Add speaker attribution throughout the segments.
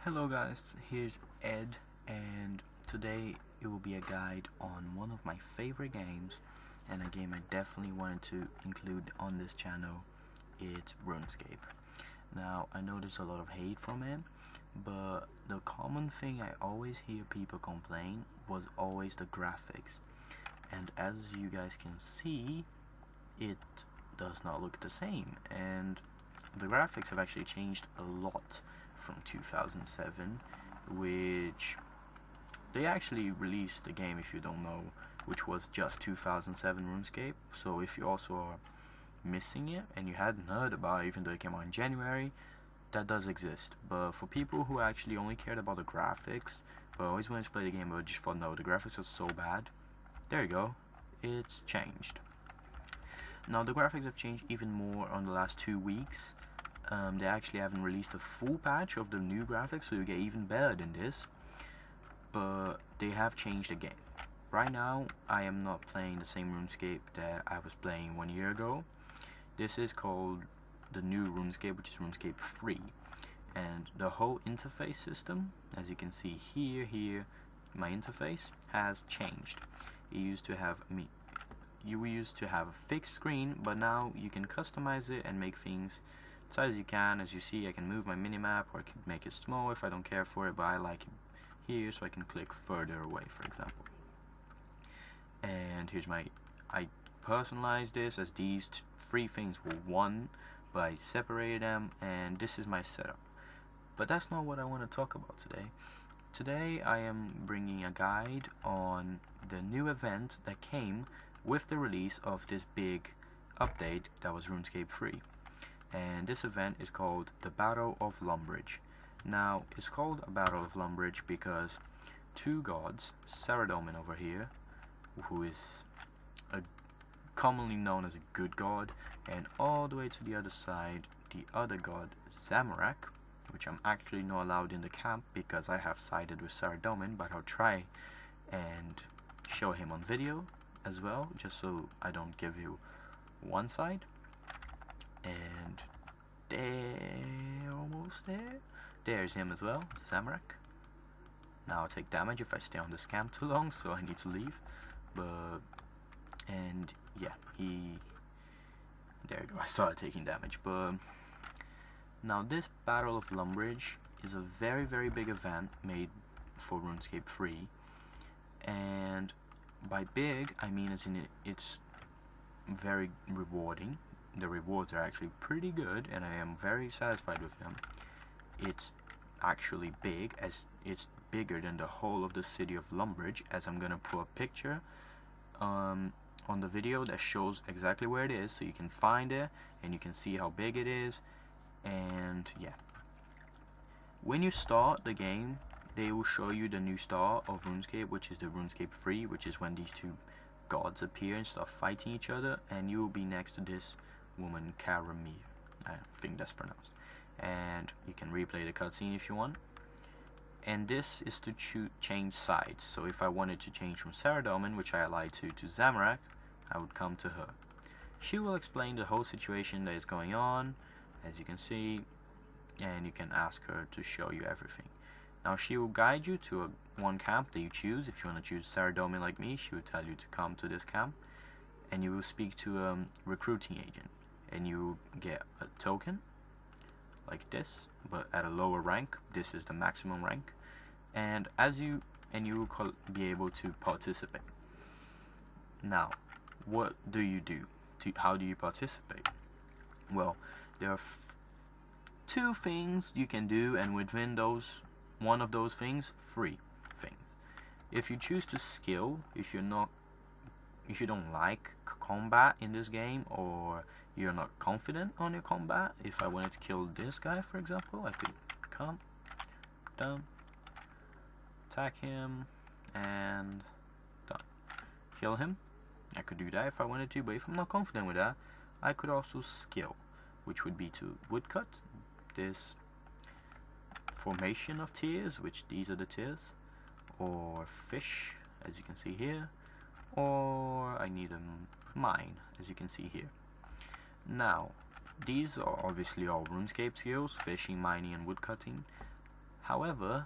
Speaker 1: Hello guys, here's Ed, and today it will be a guide on one of my favorite games, and a game I definitely wanted to include on this channel. It's Runescape. Now, I know there's a lot of hate from it, but the common thing I always hear people complain was always the graphics. And as you guys can see, it does not look the same, and the graphics have actually changed a lot from 2007, which they actually released the game, if you don't know, which was just 2007 RuneScape. So if you also are missing it and you hadn't heard about it, even though it came out in January, that does exist. But for people who actually only cared about the graphics but always wanted to play the game but just thought, no, the graphics are so bad, there you go, it's changed. Now the graphics have changed even more on the last 2 weeks. They actually haven't released a full patch of the new graphics, so you get even better than this, but they have changed the game. Right now I am not playing the same RuneScape that I was playing 1 year ago. This is called the new RuneScape, which is RuneScape 3, and the whole interface system, as you can see here, my interface has changed. You used to have a fixed screen, but now you can customize it and make things size you can. As you see, I can move my minimap, or I can make it small if I don't care for it, but I like it here, so I can click further away, for example. And here's I personalized this as these three things were one, but I separated them, and this is my setup. But that's not what I want to talk about today. Today I am bringing a guide on the new event that came with the release of this big update that was RuneScape 3. And this event is called the Battle of Lumbridge. Now, it's called a Battle of Lumbridge because two gods, Saradomin over here, who is commonly known as a good god, and all the way to the other side, the other god, Zamorak, which I'm actually not allowed in the camp because I have sided with Saradomin, but I'll try and show him on video as well, just so I don't give you one side. And they're almost there. There's him as well, Zamorak. Now I'll take damage if I stay on this camp too long, so I need to leave. And yeah, there you go, I started taking damage. But now this Battle of Lumbridge is a very, very big event made for RuneScape 3, and by big I mean as in it's very rewarding. The rewards are actually pretty good, and I am very satisfied with them. It's actually big, as it's bigger than the whole of the city of Lumbridge, as I'm gonna put a picture on the video that shows exactly where it is, so you can find it and you can see how big it is. And yeah, when you start the game, they will show you the new star of RuneScape, which is the RuneScape 3, which is when these two gods appear and start fighting each other, and you will be next to this woman, Karamir, I think that's pronounced, and you can replay the cutscene if you want. And this is to change sides, so if I wanted to change from Saradomin, which I allied to Zamorak, I would come to her. She will explain the whole situation that is going on, as you can see, and you can ask her to show you everything. Now she will guide you to one camp that you choose. If you want to choose Saradomin like me, she will tell you to come to this camp, and you will speak to a recruiting agent, and you get a token like this, but at a lower rank. This is the maximum rank, and you will be able to participate. Now, what do you do? How do you participate? Well, there are two things you can do, and within those, one of those things, 3 things. If you choose to skill, if you don't like combat in this game, or you're not confident on your combat, if I wanted to kill this guy, for example, I could come down, attack him, and done. Kill him. I could do that if I wanted to, but if I'm not confident with that, I could also skill, which would be to woodcut this formation of tiers, which these are the tiers, or fish, as you can see here, or I need a mine, as you can see here. Now, these are obviously all RuneScape skills: fishing, mining, and woodcutting. However,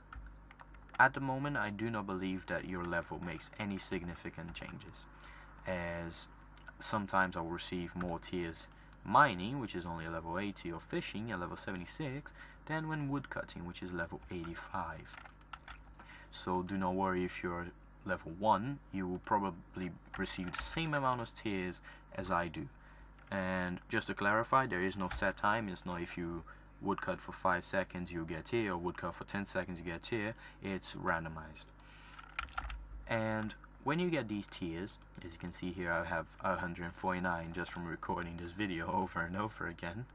Speaker 1: at the moment I do not believe that your level makes any significant changes, as sometimes I will receive more tiers mining, which is only a level 80, or fishing at level 76, than when woodcutting, which is level 85. So do not worry if you're level 1, you will probably receive the same amount of tiers as I do. And just to clarify, there is no set time. It's not if you woodcut for 5 seconds you get a tier, or woodcut for 10 seconds you get a tier. It's randomized. And when you get these tiers, as you can see here, I have 149 just from recording this video over and over again.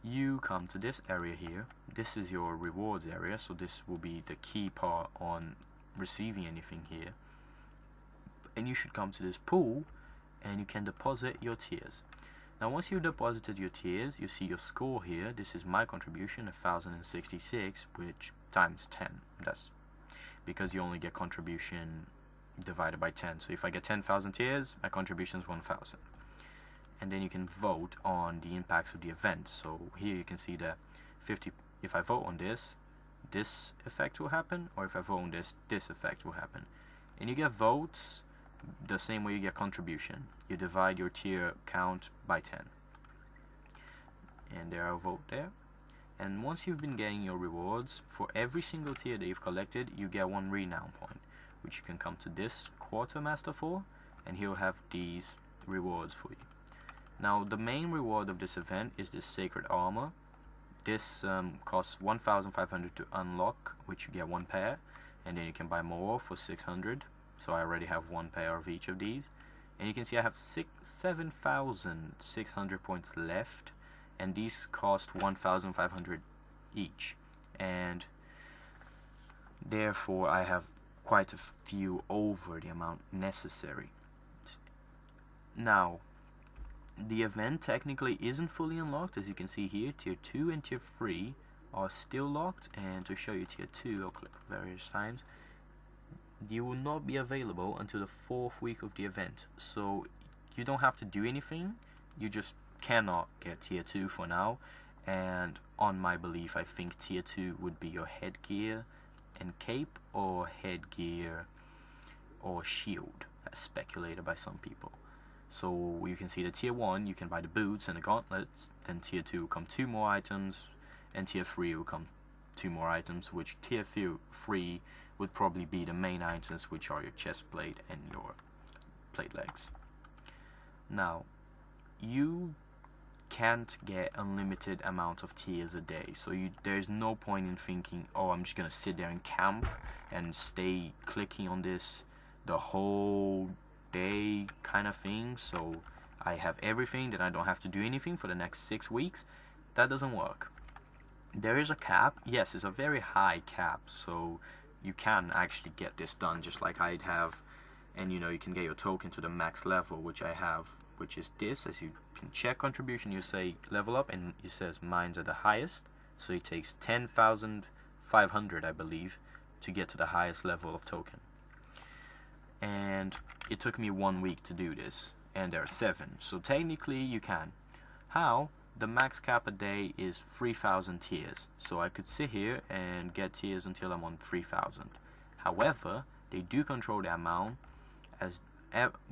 Speaker 1: You come to this area here. This is your rewards area, so this will be the key part on receiving anything here. And you should come to this pool and you can deposit your tiers. Now once you've deposited your tiers, you see your score here. This is my contribution, 1066, which times 10. That's because you only get contribution divided by 10. So if I get 10,000 tiers, my contribution is 1,000. And then you can vote on the impacts of the event. So here you can see that if I vote on this effect will happen, or if I vote on this effect will happen. And you get votes the same way you get contribution. You divide your tier count by 10. And there I'll vote there. And once you've been getting your rewards, for every single tier that you've collected, you get 1 renown point, which you can come to this quartermaster for, and he'll have these rewards for you. Now the main reward of this event is this sacred armor. This costs 1,500 to unlock, which you get 1 pair, and then you can buy more for 600. So I already have 1 pair of each of these, and you can see I have 7,600 points left, and these cost 1,500 each, and therefore I have quite a few over the amount necessary. Now the event technically isn't fully unlocked. As you can see here, tier 2 and tier 3 are still locked, and to show you tier 2, I'll click various times. You will not be available until the 4th week of the event, so you don't have to do anything, you just cannot get tier 2 for now. And on my belief, I think tier 2 would be your headgear and cape, or headgear or shield, as speculated by some people. So you can see the tier 1, you can buy the boots and the gauntlets, then tier 2 will come 2 more items, and tier 3 will come 2 more items, which tier 3 would probably be the main items, which are your chest plate and your plate legs. Now, you can't get unlimited amount of tiers a day, so there's no point in thinking, oh, I'm just gonna sit there and camp and stay clicking on this the whole day kind of thing, so I have everything, then I don't have to do anything for the next 6 weeks. That doesn't work. There is a cap. Yes, it's a very high cap, so you can actually get this done just like I'd have, and you can get your token to the max level, which I have, which is this. As you can check contribution, you say level up, and it says mine's at the highest, so it takes 10,500 I believe to get to the highest level of token. And it took me 1 week to do this, and there are 7, so technically you can. How? The max cap a day is 3,000 tiers, so I could sit here and get tiers until I'm on 3,000. However, they do control the amount, as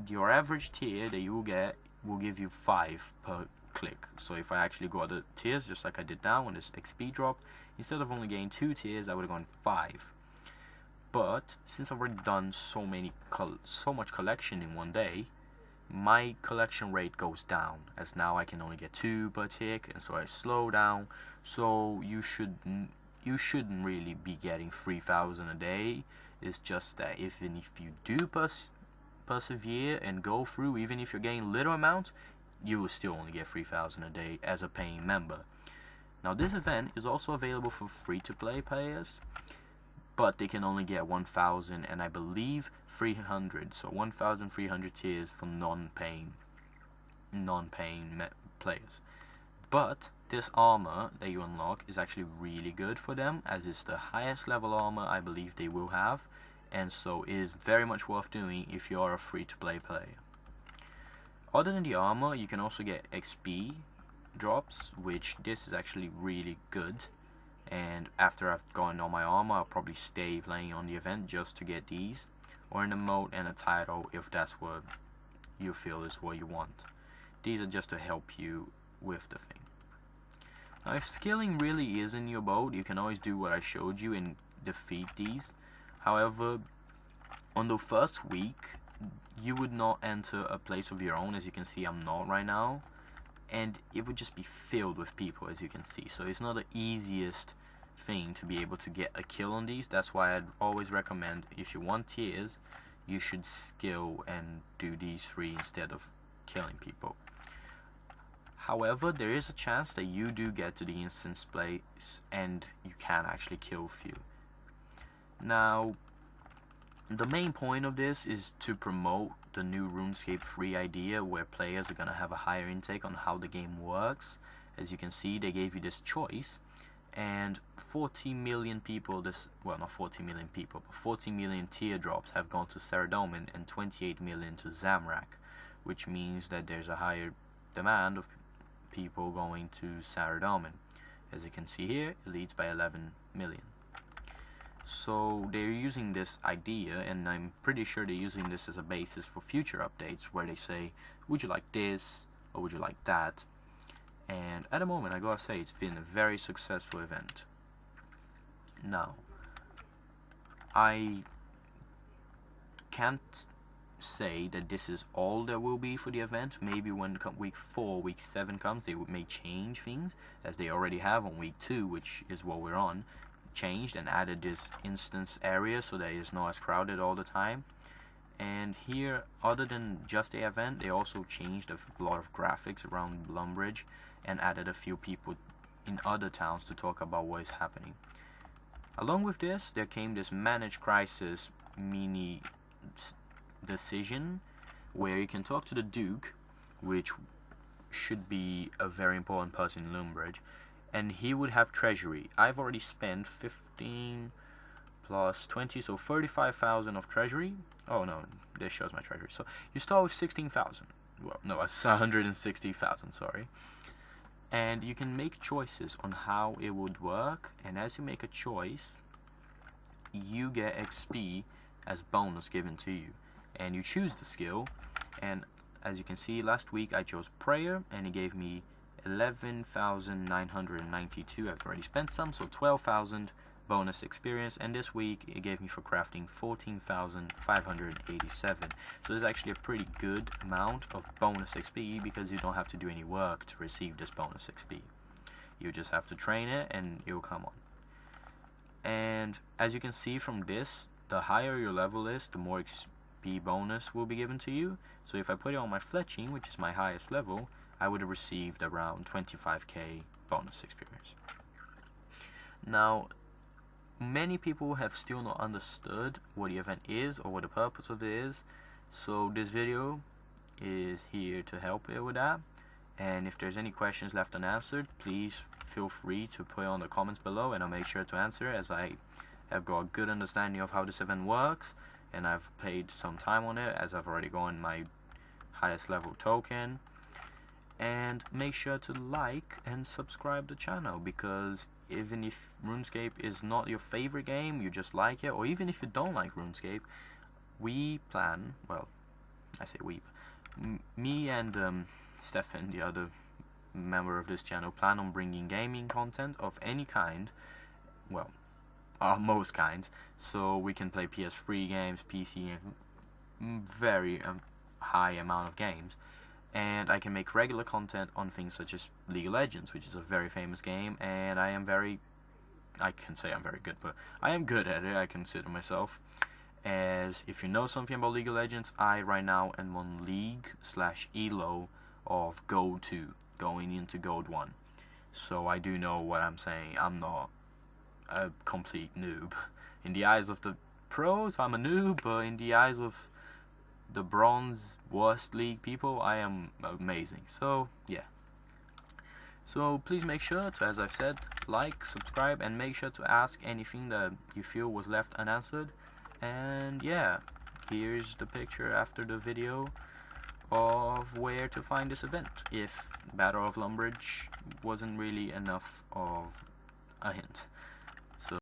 Speaker 1: your average tier that you will get will give you 5 per click. So if I actually got the tiers just like I did now on this XP drop, instead of only getting 2 tiers, I would have gone 5. But since I've already done so much collection in one day, my collection rate goes down, as now I can only get 2 per tick, and so I slow down. So you shouldn't really be getting 3,000 a day. It's just that even if you do persevere and go through, even if you're getting little amounts, you will still only get 3,000 a day as a paying member. Now this event is also available for free-to-play players, but they can only get 1,000 and I believe 300, so 1,300 tiers for non-paying players. But this armor that you unlock is actually really good for them, as it's the highest level armor I believe they will have, and so it is very much worth doing if you are a free-to-play player. Other than the armor, you can also get XP drops, which this is actually really good. and after I've gotten all my armor, I'll probably stay playing on the event just to get these, or an emote and a title if that's what you feel is what you want. These are just to help you with the thing. Now if skilling really is in your boat, you can always do what I showed you and defeat these. However, on the first week, you would not enter a place of your own. As you can see, I'm not right now, and it would just be filled with people, as you can see. So it's not the easiest thing to be able to get a kill on these. That's why I'd always recommend, if you want tiers, you should skill and do these 3 instead of killing people. However, there is a chance that you do get to the instance place and you can actually kill few. Now, the main point of this is to promote the new Runescape 3 idea, where players are going to have a higher intake on how the game works. As you can see, they gave you this choice, and 40 million people, well, not 40 million people, but 40 million teardrops have gone to Saradomin and 28 million to Zamrak, which means that there's a higher demand of people going to Saradomin. As you can see here, it leads by 11 million. So they're using this idea, and I'm pretty sure they're using this as a basis for future updates, where they say, would you like this, or would you like that? And at the moment, I gotta say, it's been a very successful event. Now, I can't say that this is all there will be for the event. Maybe when week 4, week 7 comes, they may change things, as they already have on week 2, which is what we're on. Changed and added this instance area so that it's not as crowded all the time. And here, other than just the event, they also changed a lot of graphics around Lumbridge and added a few people in other towns to talk about what is happening. Along with this, there came this Manage Crisis mini decision where you can talk to the Duke, which should be a very important person in Lumbridge, and he would have treasury. I've already spent 15 plus 20, so 35,000 of treasury. Oh no, this shows my treasury. So you start with 16,000. Well, no, it's 160,000, sorry. And you can make choices on how it would work, and as you make a choice, you get XP as bonus given to you. And you choose the skill, and as you can see, last week I chose prayer, and it gave me 11,992. I've already spent some, so 12,000 bonus experience, and this week it gave me for crafting 14,587. So this is actually a pretty good amount of bonus XP, because you don't have to do any work to receive this bonus XP. You just have to train it and it will come on. And as you can see from this, the higher your level is, the more XP bonus will be given to you. So if I put it on my fletching, which is my highest level, I would have received around 25k bonus experience. Now, many people have still not understood what the event is or what the purpose of it is, so this video is here to help you with that. And if there's any questions left unanswered, please feel free to put it on the comments below, and I'll make sure to answer, as I have got a good understanding of how this event works, and I've played some time on it, as I've already gotten my highest level token. And make sure to like and subscribe the channel, because even if RuneScape is not your favorite game, you just like it, or even if you don't like RuneScape, we plan, well, I say we, me and Stefan, the other member of this channel, plan on bringing gaming content of any kind, well, most kinds, so we can play PS3 games, PC, and very high amount of games. And I can make regular content on things such as League of Legends, which is a very famous game, and I can say I'm very good, but I am good at it, I consider myself. As if you know something about League of Legends, I right now am on League/Elo of Gold 2, going into Gold 1. So I do know what I'm saying. I'm not a complete noob. In the eyes of the pros, I'm a noob, but in the eyes of the bronze worst league people, I am amazing. So yeah, so please make sure to, as I've said, like, subscribe, and make sure to ask anything that you feel was left unanswered. And yeah, here's the picture after the video of where to find this event, if Battle of Lumbridge wasn't really enough of a hint.